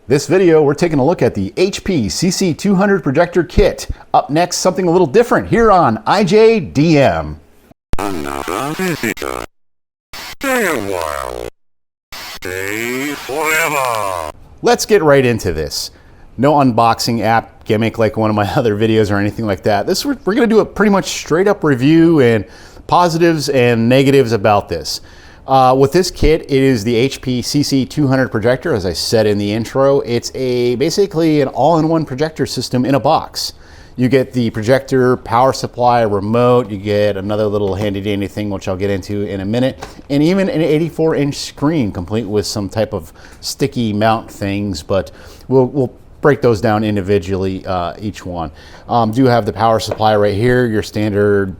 This video, we're taking a look at the HP CC200 Projector kit. Up next, something a little different here on ijdm. Another visitor. Stay a while. Stay forever. Let's get right into this. No unboxing app gimmick like one of my other videos or anything like that. We're going to do a pretty much straight up review and positives and negatives about this. With this kit, it is the HP CC200 Projector, as I said in the intro. It's basically an all-in-one projector system in a box. You get the projector, power supply, remote, you get another little handy-dandy thing, which I'll get into in a minute, and even an 84-inch screen, complete with some type of sticky mount things, but we'll break those down individually, each one. Do have the power supply right here, your standard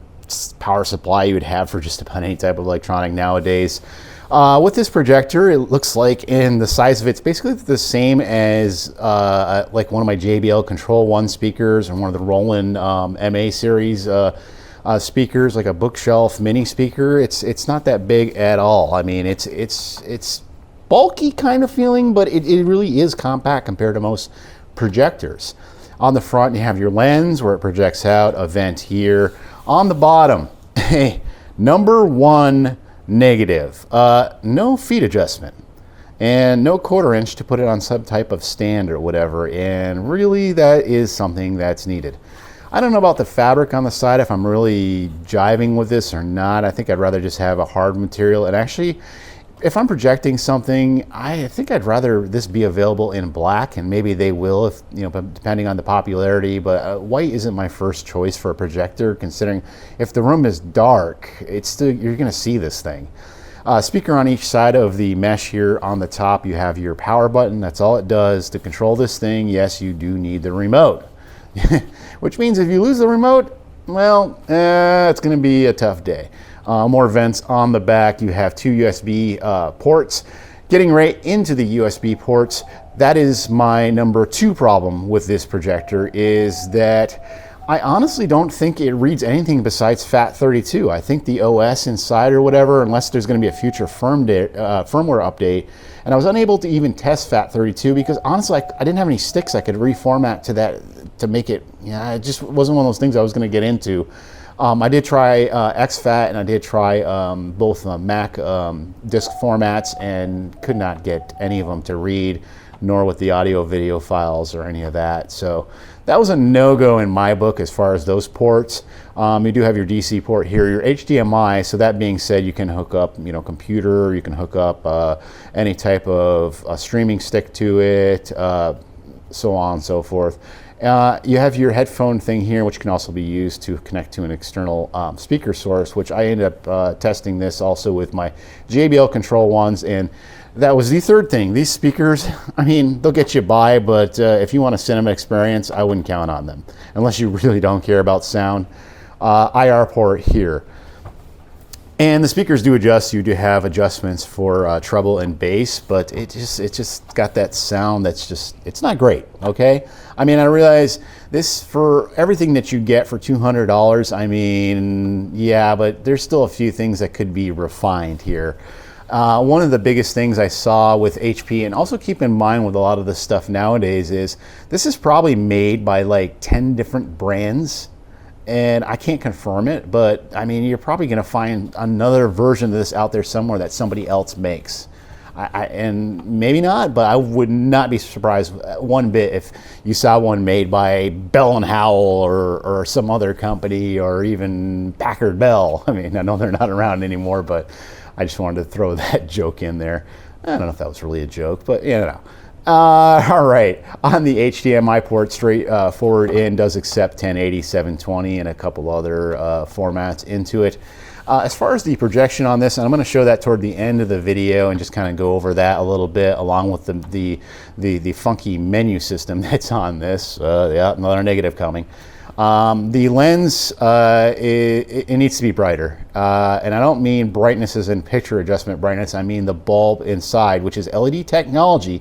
power supply you would have for just about any type of electronic nowadays. With this projector, it looks like in the size of it's basically the same as like one of my JBL Control 1 speakers or one of the Roland MA series speakers, like a bookshelf mini speaker. It's not that big at all. I mean, it's bulky kind of feeling, but it really is compact compared to most projectors. On the front, you have your lens where it projects out, a vent here. On the bottom, number one negative, no feet adjustment and no 1/4 inch to put it on some type of stand or whatever, and really that is something that's needed. I don't know about the fabric on the side, if I'm really jiving with this or not. I think I'd rather just have a hard material, and actually if I'm projecting something, I think I'd rather this be available in black, and maybe they will, if depending on the popularity, but white isn't my first choice for a projector, considering if the room is dark, it's still, you're gonna see this thing. Speaker on each side of the mesh here. On the top, you have your power button. That's all it does. To control this thing, yes, you do need the remote. Which means if you lose the remote, well, it's gonna be a tough day. More vents on the back. You have 2 USB ports. Getting right into the USB ports, that is my number 2 problem with this projector, is that I honestly don't think it reads anything besides FAT32. I think the OS inside or whatever, unless there's going to be a future firmware update, and I was unable to even test FAT32 because honestly I didn't have any sticks I could reformat to that to make it, it just wasn't one of those things I was going to get into. I did try exFAT, and I did try both Mac disk formats, and could not get any of them to read, nor with the audio video files or any of that. So that was a no-go in my book as far as those ports. You do have your DC port here, your HDMI. So that being said, you can hook up, computer, you can hook up any type of streaming stick to it, so on and so forth. You have your headphone thing here, which can also be used to connect to an external speaker source, which I ended up testing this also with my JBL Control 1s, and that was the third thing. These speakers, I mean, they'll get you by, but if you want a cinema experience, I wouldn't count on them, unless you really don't care about sound. IR port here. And the speakers do adjust. You do have adjustments for treble and bass, but it just got that sound that's just, it's not great, okay? I mean, I realize this, for everything that you get for $200, I mean, yeah, but there's still a few things that could be refined here. One of the biggest things I saw with HP, and also keep in mind with a lot of this stuff nowadays, is this is probably made by like 10 different brands. And I can't confirm it, but I mean, you're probably going to find another version of this out there somewhere that somebody else makes. And maybe not, but I would not be surprised one bit if you saw one made by Bell & Howell or some other company, or even Packard Bell. I mean, I know they're not around anymore, but I just wanted to throw that joke in there. I don't know if that was really a joke, but all right, on the HDMI port, straight forward in, does accept 1080, 720, and a couple other formats into it. As far as the projection on this, and I'm going to show that toward the end of the video and just kind of go over that a little bit, along with the funky menu system that's on this. Yeah, another negative coming. The lens, it needs to be brighter. And I don't mean brightness as in picture adjustment brightness. I mean the bulb inside, which is LED technology.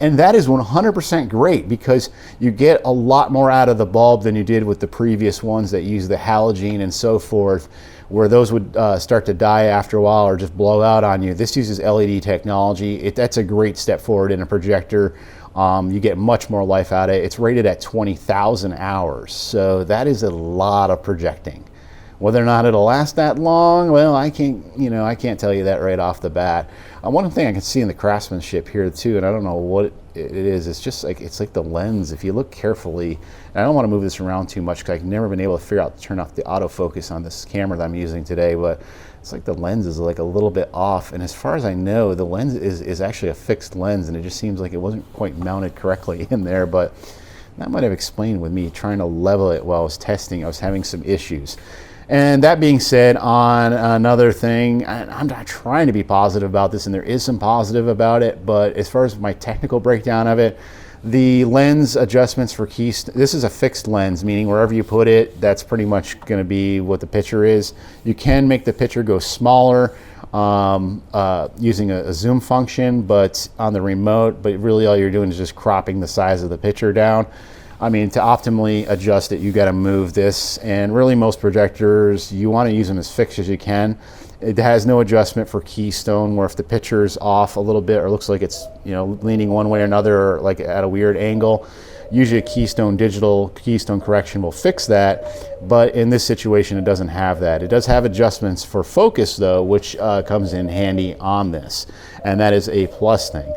And that is 100% great, because you get a lot more out of the bulb than you did with the previous ones that use the halogen and so forth, where those would start to die after a while or just blow out on you. This uses LED technology. That's a great step forward in a projector. you get much more life out of it. It's rated at 20,000 hours, so that is a lot of projecting. Whether or not it'll last that long, well, I can't tell you that right off the bat. One thing I can see in the craftsmanship here too, and I don't know what it is, it's just like, it's like the lens. If you look carefully, and I don't want to move this around too much because I've never been able to figure out to turn off the autofocus on this camera that I'm using today, but it's like the lens is like a little bit off, and as far as I know, the lens is actually a fixed lens, and it just seems like it wasn't quite mounted correctly in there, but that might have explained with me trying to level it while I was testing. I was having some issues. And that being said, on another thing, I'm not trying to be positive about this, and there is some positive about it, but as far as my technical breakdown of it, the lens adjustments for keystone, this is a fixed lens, meaning wherever you put it, that's pretty much going to be what the picture is. You can make the picture go smaller using a zoom function, but on the remote, but really all you're doing is just cropping the size of the picture down. I mean, to optimally adjust it, you got to move this, and really most projectors, you want to use them as fixed as you can. It has no adjustment for keystone, where if the picture is off a little bit or looks like it's, you know, leaning one way or another, or like at a weird angle, usually a digital keystone correction will fix that. But in this situation, it doesn't have that. It does have adjustments for focus though, which comes in handy on this, and that is a plus thing.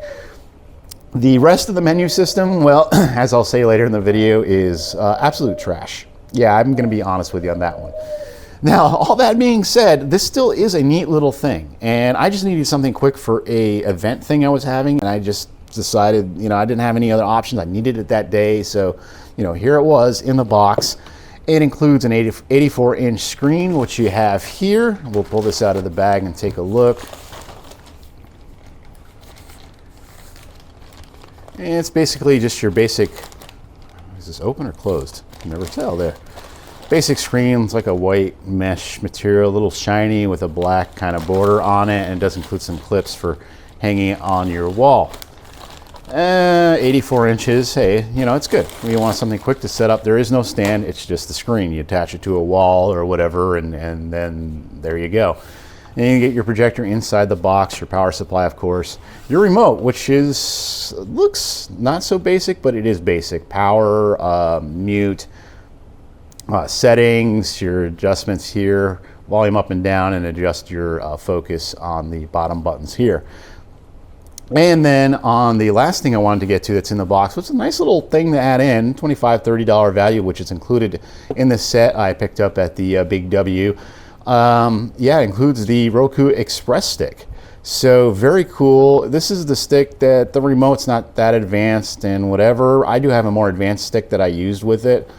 The rest of the menu system, well, as I'll say later in the video, is absolute trash. Yeah, I'm going to be honest with you on that one. Now, all that being said, this still is a neat little thing, and I just needed something quick for a event thing I was having, and I just decided, you know, I didn't have any other options. I needed it that day, so, you know, here it was in the box. It includes an 84-inch screen, which you have here. We'll pull this out of the bag and take a look. And it's basically just your basic, is this open or closed? I can never tell there. Basic screen, it's like a white mesh material, a little shiny with a black kind of border on it, and it does include some clips for hanging it on your wall. 84 inches, hey, you know, it's good. When you want something quick to set up, there is no stand, it's just the screen. You attach it to a wall or whatever, and then there you go. And you get your projector inside the box, your power supply, of course. Your remote, which looks not so basic, but it is basic. Power, mute, settings, your adjustments here, volume up and down, and adjust your focus on the bottom buttons here. And then on the last thing I wanted to get to that's in the box, which is a nice little thing to add in, $25, $30 value, which is included in the set I picked up at the Big W. Yeah, it includes the Roku Express stick. So very cool. This is the stick that the remote's not that advanced and whatever. I do have a more advanced stick that I used with it.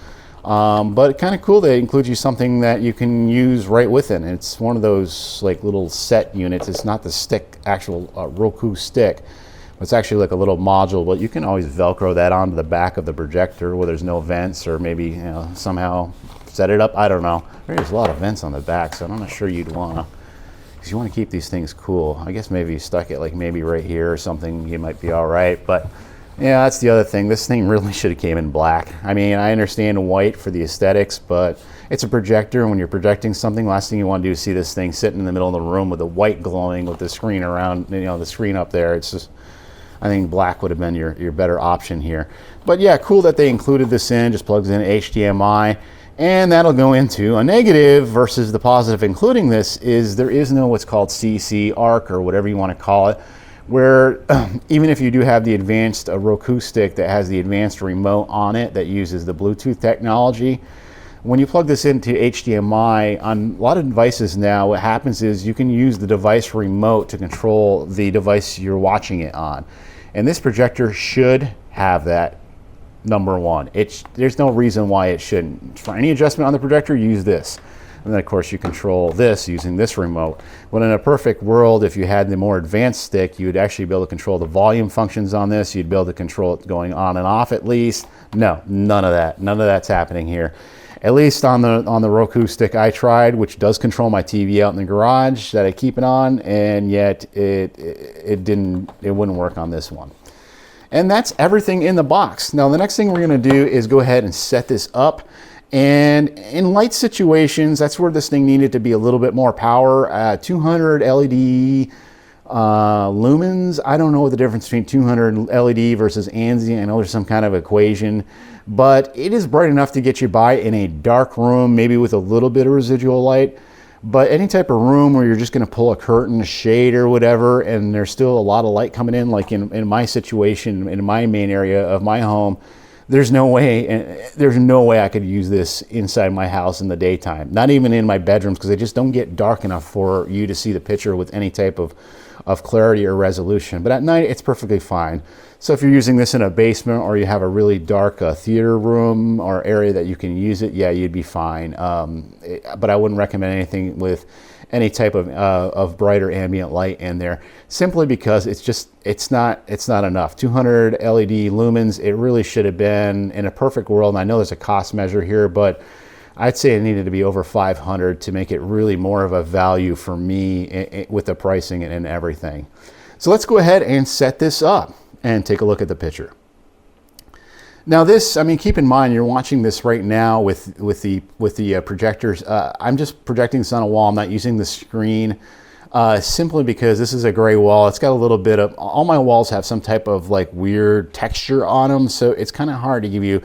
But kind of cool that it includes you something that you can use right with it. And it's one of those like little set units. It's not the stick, actual Roku stick. It's actually like a little module, but you can always Velcro that onto the back of the projector where there's no vents, or maybe, you know, somehow set it up. I don't know. There's a lot of vents on the back, so I'm not sure you'd want to, because you want to keep these things cool. I guess maybe you stuck it like maybe right here or something, you might be all right. But yeah, that's the other thing. This thing really should have came in black. I mean, I understand white for the aesthetics, but it's a projector, and when you're projecting something, last thing you want to do is see this thing sitting in the middle of the room with the white glowing with the screen around, you know, the screen up there. It's just, I think black would have been your better option here. But yeah, cool that they included this in. Just plugs in HDMI. And that'll go into a negative versus the positive, including this, is there is no what's called CC arc, or whatever you want to call it, where even if you do have the advanced Roku stick that has the advanced remote on it that uses the Bluetooth technology, when you plug this into HDMI on a lot of devices now, what happens is you can use the device remote to control the device you're watching it on. And this projector should have that. Number one, there's no reason why it shouldn't. For any adjustment on the projector, use this. And then of course you control this using this remote. But in a perfect world, if you had the more advanced stick, you would actually be able to control the volume functions on this. You'd be able to control it going on and off at least. No, none of that. None of that's happening here. At least on the Roku stick I tried, which does control my TV out in the garage that I keep it on, and yet it wouldn't work on this one. And that's everything in the box. Now the next thing we're going to do is go ahead and set this up. And in light situations, that's where this thing needed to be a little bit more power. 200 LED Lumens, I don't know what the difference between 200 LED versus ANSI. I know there's some kind of equation, but it is bright enough to get you by in a dark room, maybe with a little bit of residual light. But any type of room where you're just going to pull a curtain, a shade or whatever, and there's still a lot of light coming in, like in my situation, in my main area of my home, there's no way I could use this inside my house in the daytime. Not even in my bedrooms, because they just don't get dark enough for you to see the picture with any type of clarity or resolution. But at night, it's perfectly fine. So if you're using this in a basement or you have a really dark theater room or area that you can use it, yeah, you'd be fine. But I wouldn't recommend anything with any type of brighter ambient light in there, simply because it's not enough. 200 LED lumens, it really should have been, in a perfect world, and I know there's a cost measure here, but I'd say it needed to be over 500 to make it really more of a value for me with the pricing and everything. So let's go ahead and set this up and take a look at the picture. Now this, I mean, keep in mind, you're watching this right now with the projectors. I'm just projecting this on a wall. I'm not using the screen simply because this is a gray wall. It's got a little bit of, all my walls have some type of like weird texture on them, so it's kind of hard to give you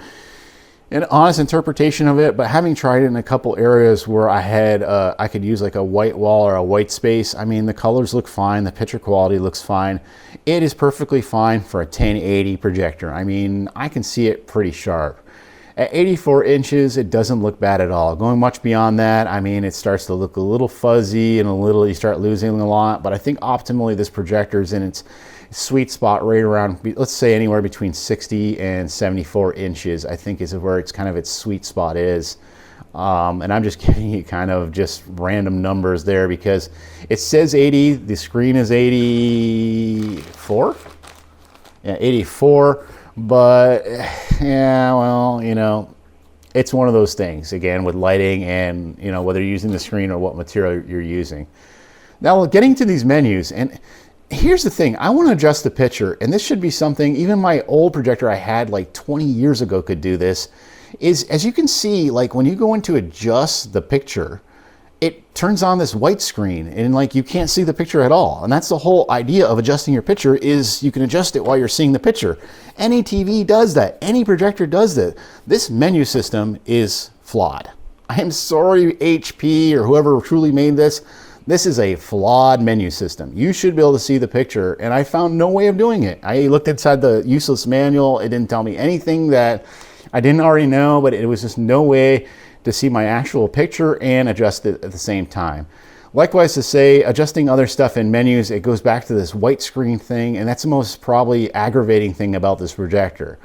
an honest interpretation of it. But having tried it in a couple areas where I could use like a white wall or a white space, I mean, the colors look fine, the picture quality looks fine. It is perfectly fine for a 1080 projector. I mean, I can see it pretty sharp. At 84 inches, it doesn't look bad at all. Going much beyond that, I mean, it starts to look a little fuzzy and you start losing a lot. But I think optimally this projector is in its sweet spot right around, let's say anywhere between 60 and 74 inches, I think is where it's kind of its sweet spot is. And I'm just giving you kind of just random numbers there because it says 80, the screen is 84? Yeah, 84, but yeah, well, you know, it's one of those things, again, with lighting and, you know, whether you're using the screen or what material you're using. Now, getting to these menus, and here's the thing, I want to adjust the picture, and this should be something, even my old projector I had like 20 years ago could do this, is as you can see, like when you go in to adjust the picture, it turns on this white screen and like you can't see the picture at all. And that's the whole idea of adjusting your picture, is you can adjust it while you're seeing the picture. Any TV does that, any projector does that. This menu system is flawed. I am sorry, HP or whoever truly made this. This is a flawed menu system. You should be able to see the picture, and I found no way of doing it. I looked inside the useless manual. It didn't tell me anything that I didn't already know, but it was just no way to see my actual picture and adjust it at the same time. Likewise to say, adjusting other stuff in menus, it goes back to this white screen thing, and that's the most probably aggravating thing about this projector.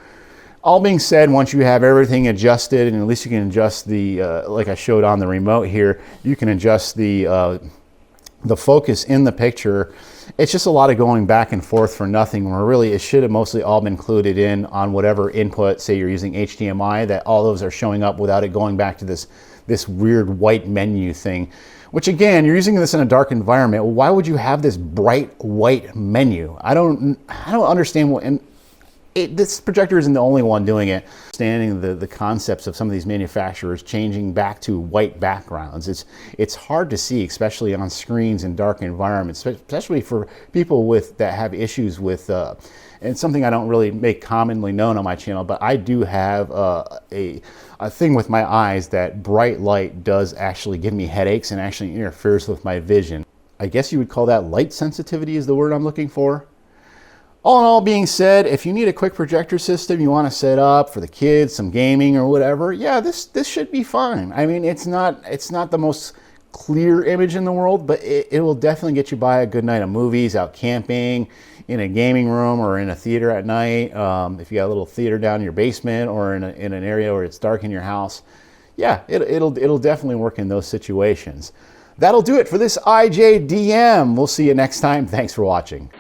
All being said, once you have everything adjusted, and at least you can adjust the, like I showed on the remote here, you can adjust the focus in the picture. It's just a lot of going back and forth for nothing, where really it should have mostly all been included in on whatever input, say you're using HDMI, that all those are showing up without it going back to this weird white menu thing. Which again, you're using this in a dark environment. Why would you have this bright white menu? I don't understand what, and this projector isn't the only one doing it. Understanding the concepts of some of these manufacturers changing back to white backgrounds. It's hard to see, especially on screens in dark environments, especially for people that have issues with, and something I don't really make commonly known on my channel, but I do have a thing with my eyes that bright light does actually give me headaches and actually interferes with my vision. I guess you would call that light sensitivity is the word I'm looking for. All in all being said, if you need a quick projector system you want to set up for the kids, some gaming or whatever, yeah, this should be fine. I mean, it's not the most clear image in the world, but it will definitely get you by a good night of movies, out camping, in a gaming room or in a theater at night. If you got a little theater down in your basement or in an area where it's dark in your house, yeah, it'll definitely work in those situations. That'll do it for this ijdm. We'll see you next time. Thanks for watching.